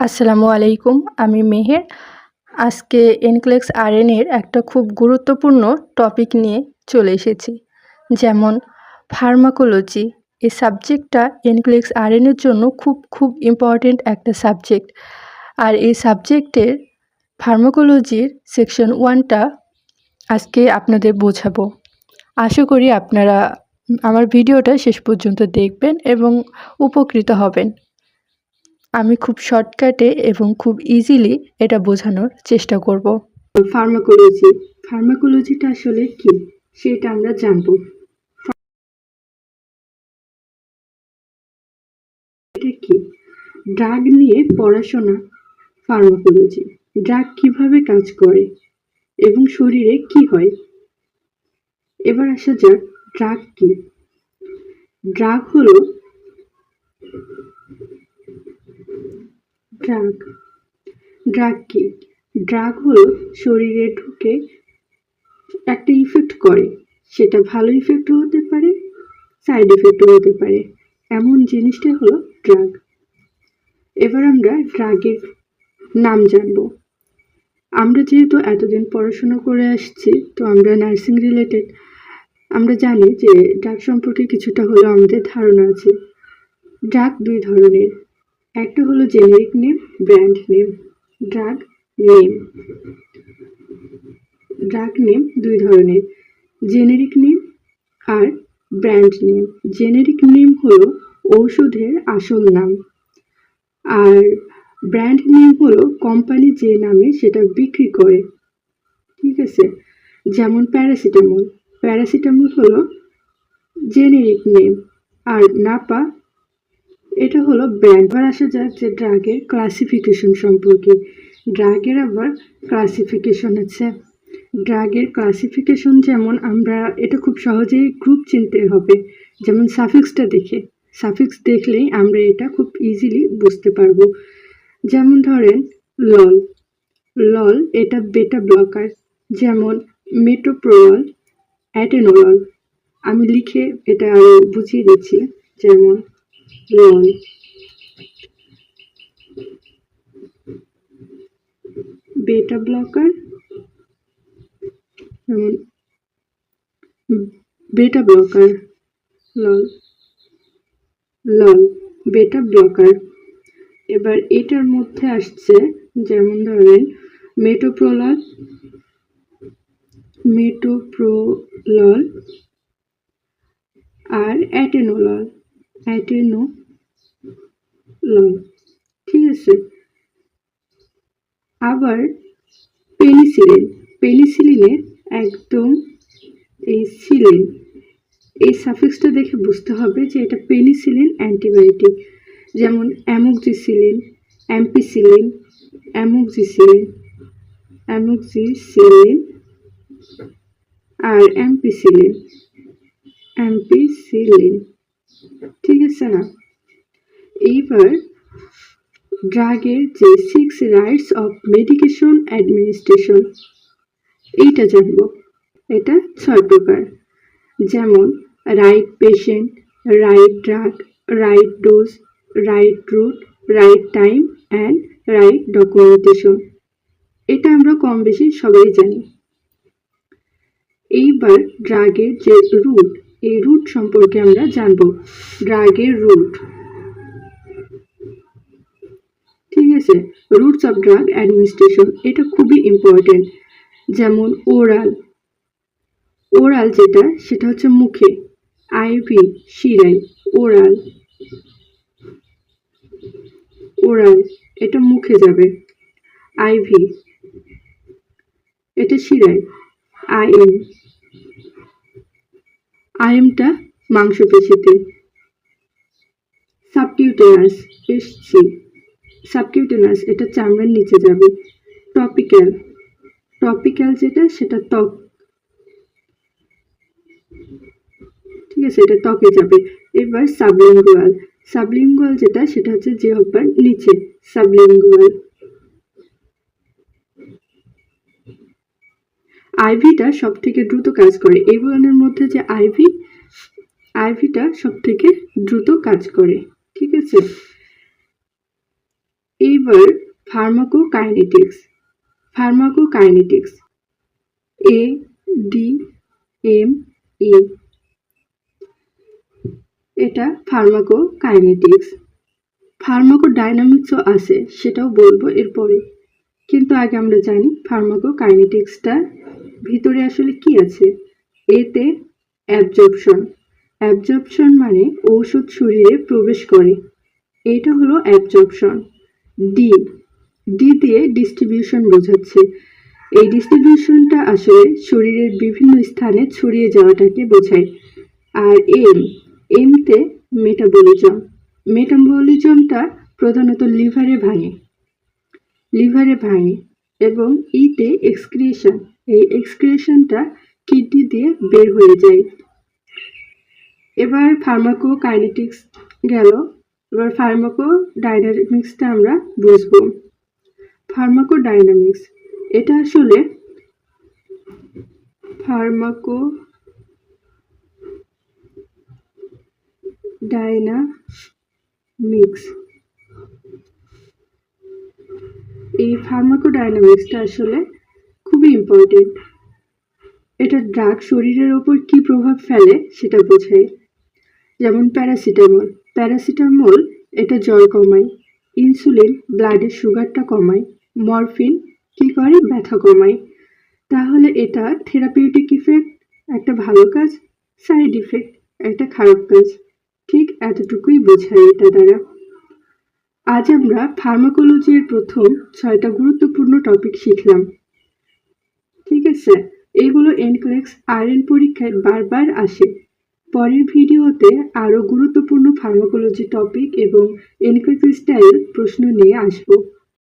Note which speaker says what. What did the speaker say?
Speaker 1: আসসালামু আলাইকুম। আমি মেহের। আজকে এনক্লেক্স আরএনএর একটা খুব গুরুত্বপূর্ণ টপিক নিয়ে চলে এসেছি। যেমন ফার্মাকোলজি। এই সাবজেক্টটা এনক্লেক্স আরএনএর জন্য খুব ইম্পর্ট্যান্ট একটা সাবজেক্ট। আর এই সাবজেক্টের ফার্মাকোলজির সেকশন 1টা আজকে আপনাদের বোঝাবো। আশা করি আপনারা আমার ভিডিওটা শেষ পর্যন্ত দেখবেন এবং উপকৃত হবেন। আমি খুব শর্টকাটে এবং খুব ইজিলি এটা বোঝানোর চেষ্টা করব।
Speaker 2: ফার্মাকোলজিটা আসলে কি সেটা আমরা জানবো। এটা কি? ড্রাগ নিয়ে পড়াশোনা ফার্মাকোলজি। ড্রাগ কিভাবে কাজ করে এবং শরীরে কি হয়। এবার আসা যাক ড্রাগ কি। ড্রাগ হলো ড্রাগ কি? ড্রাগ হলো শরীরে ঢুকে একটা ইফেক্ট করে, সেটা ভালো ইফেক্টও হতে পারে, সাইড ইফেক্টও হতে পারে, এমন জিনিসটা হলো ড্রাগ। এবার আমরা ড্রাগের নাম জানবো। আমরা যেহেতু এতদিন পড়াশোনা করে আসছি, তো আমরা নার্সিং রিলেটেড আমরা জানি যে ড্রাগ সম্পর্কে কিছুটা হলেও আমাদের ধারণা আছে। ড্রাগ দুই ধরনের, একটা হলো generic name, brand name. Drug name দুই ধরনের, জেনেরিক নেম আর ব্র্যান্ড নেম। জেনেরিক নেম হলো ঔষধের আসল নাম, আর ব্র্যান্ড নেম হলো কোম্পানি যে নামে সেটা বিক্রি করে। ঠিক আছে, যেমন প্যারাসিটামল হলো জেনেরিক নেম, আর নাপা এটা হলো ব্র্যান্ড। এবার আসা যাক যে ড্রাগের ক্লাসিফিকেশন সম্পর্কে। ড্রাগের আবার ক্লাসিফিকেশন আছে। ড্রাগের ক্লাসিফিকেশন যেমন আমরা এটা খুব সহজেই গ্রুপ চিনতে হবে, যেমন সাফিক্স দেখলেই আমরা এটা খুব ইজিলি বুঝতে পারবো। যেমন ধরেন লল এটা বেটা ব্লকার, যেমন মেটোপ্রোল, অ্যাটেনোলল। আমি লিখে এটা আরো বুঝিয়ে দিচ্ছি। যেমন লল বেটা ব্লকার, যেমন বেটা ব্লকার লল বেটা ব্লকার। এবার এটার মধ্যে আসছে যেমন ধরেন মেটোপ্রোলল আর অ্যাটেনোলল। ঠিক আছে। আবার পেনিসিলিনের একদম এই সাফিক্সটা দেখে বুঝতে হবে যে এটা পেনিসিলিন অ্যান্টিবায়োটিক। যেমন অ্যামোক্সিসিলিন, অ্যাম্পিসিলিন, আর অ্যাম্পিসিলিন। ঠিক আছে না? এইবার ড্রাগের যে 6 রাইটস অফ মেডিকেশন অ্যাডমিনিস্ট্রেশন এইটা জানবো। এটা 6 প্রকার, যেমন right patient, right drug, right dose, right route, right time and right documentation. এটা আমরা কম বেশি সবাই জানি। এইবার ড্রাগের যে রুট, এই রুট সম্পর্কে আমরা জানবো। ড্রাগের রুট, ঠিক আছে, রুটস অফ ড্রাগ অ্যাডমিনিস্ট্রেশন এটা খুবই ইম্পর্টেন্ট। যেমন ওরাল যেটা সেটা হচ্ছে মুখে, আইভি শিরায়। ওরাল এটা মুখে যাবে, আইভি এটা শিরায়, আইএমটা মাংসপেশিতে, সাবকিউটেনাস এটা চামড়ার নিচে যাবে। টপিক্যাল যেটা সেটা ত্বক, ঠিক আছে, এটা ত্বকে যাবে। এবার সাবলিঙ্গুয়াল যেটা সেটা হচ্ছে জিহ্বার নিচে, সাবলিঙ্গুয়াল। আইভিটা সব থেকে দ্রুত কাজ করে। এগুলোর মধ্যে যে আইভিটা সব থেকে দ্রুত কাজ করে। ঠিক আছে, এইবার ফার্মাকোকাইনেটিক্স। ADME, এটা ফার্মাকোকাইনেটিক্স। ফার্মাকোডাইনামিক্সও আছে, সেটাও বলবো এরপরে। কিন্তু আগে আমরা জানি ফার্মাকোকাইনেটিক্সটা ভিতরে আসলে কি আছে। এতে অ্যাবজর্পশন মানে ঔষধ শরীরে প্রবেশ করে, এটা হলো অ্যাবজর্পশন। ডি দিয়ে ডিস্ট্রিবিউশন বোঝাচ্ছে। এই ডিস্ট্রিবিউশনটা আসলে শরীরের বিভিন্ন স্থানে ছড়িয়ে যাওয়াটাকে বোঝায়। আর এমতে মেটাবলিজমটা প্রধানত লিভারে ভাঙে এবং ইতে এক্সক্রিয়েশন, এই এক্সক্রিয়েশনটা কিডনি দিয়ে বের হয়ে যায়। এবার ফার্মাকোকাইনেটিক্স গেল, এবার ফার্মাকোডাইনামিক্সটা আমরা বুঝবো। ফার্মাকোডাইনামিক্স, এটা আসলে এই ফার্মাকোডাইনামিক্সটা আসলে খুবই ইম্পর্টেন্ট। এটা ড্রাগ শরীরের ওপর কি প্রভাব ফেলে সেটা বোঝায়। যেমন প্যারাসিটামল এটা জ্বর কমায়, ইনসুলিন ব্লাডের সুগারটা কমায়, মরফিন কি করে, ব্যথা কমায়। তাহলে এটা থেরাপিউটিক ইফেক্ট একটা ভালো কাজ, সাইড ইফেক্ট একটা খারাপ কাজ, ঠিক এতটুকুই বোঝায় এটা দ্বারা। আজ আমরা ফার্মাকোলজির প্রথম 6টা গুরুত্বপূর্ণ টপিক শিখলাম, ঠিক আছে। এগুলো এনক্লেক্স আরএন পরীক্ষায় বারবার আসে। পরের ভিডিওতে আরও গুরুত্বপূর্ণ ফার্মাকোলজি টপিক এবং এনক্লেক্স স্টাইল প্রশ্ন নিয়ে আসবো।